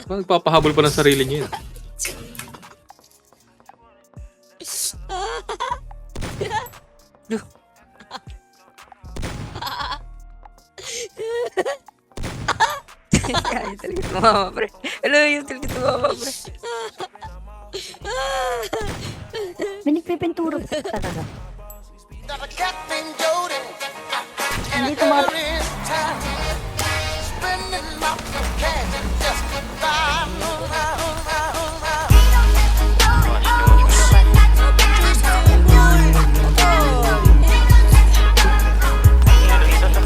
Nagpapahabol pa ng sarili niya yun. Yung talaga tumama, pre. Ano yung talaga tumama, pre? May nagpipinturo talaga. Hindi ito mga...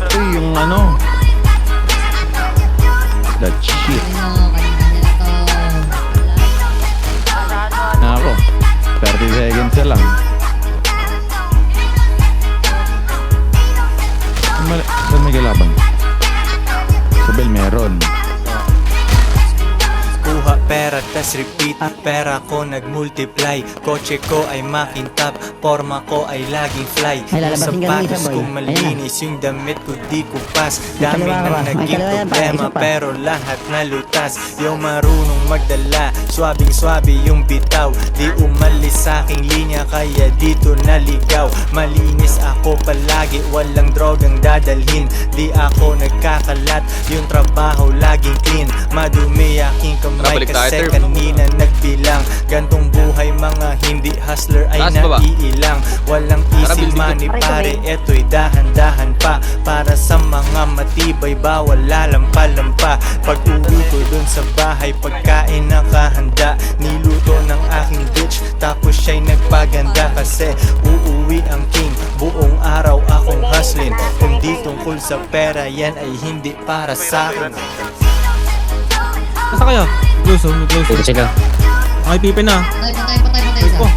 Ito yung ano. That shit. Ako. 30 seconds na lang. Saan may kalaban? Sa bell meron. Kuha pera tas repeat, pera ko nag-multiply. Kotse ko ay makintab, forma ko ay laging fly. Ay, lalabasin ka ng isa, Sapatos boy. ko malinis, yung damit ko di kupas. Dami na naging problema pero lahat nalutas. Yung marunong magdala, swabing-swabe yung bitaw. Di umalis sa aking linya kaya dito naligaw. Malinis ako palagi, walang drogang dadalhin. Di ako nagkakalat, yung trabaho laging clean. Madumi aking kamay kasi kanina nagbilang. Gantong buhay mga hindi hustler ay naiilang. Walang easy money pare, eto'y dahan-dahan pa. Para sa mga matibay bawal lalampa-lampa. Pag uwi ko dun sa bahay pagkain nakahanda. Niluto ng aking bitch tapos siya'y nagpaganda. Kasi uuwi ang king, buong araw akong hustling. Kung di tungkol sa pera yan ay hindi para sa akin. Nasa kayo? Close, close. Sige, sige. Okay, pipe na. Patay isa. Oh.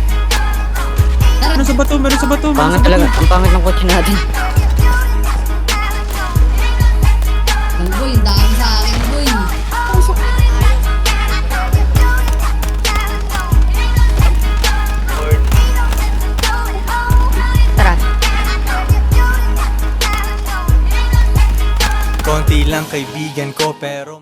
Meron sa bato, meron sa bato. Pangit talaga. Ang pangit ng kotse natin. Ang boy, ang dami sa akin, boy. Tara. Konti lang kaibigan ko pero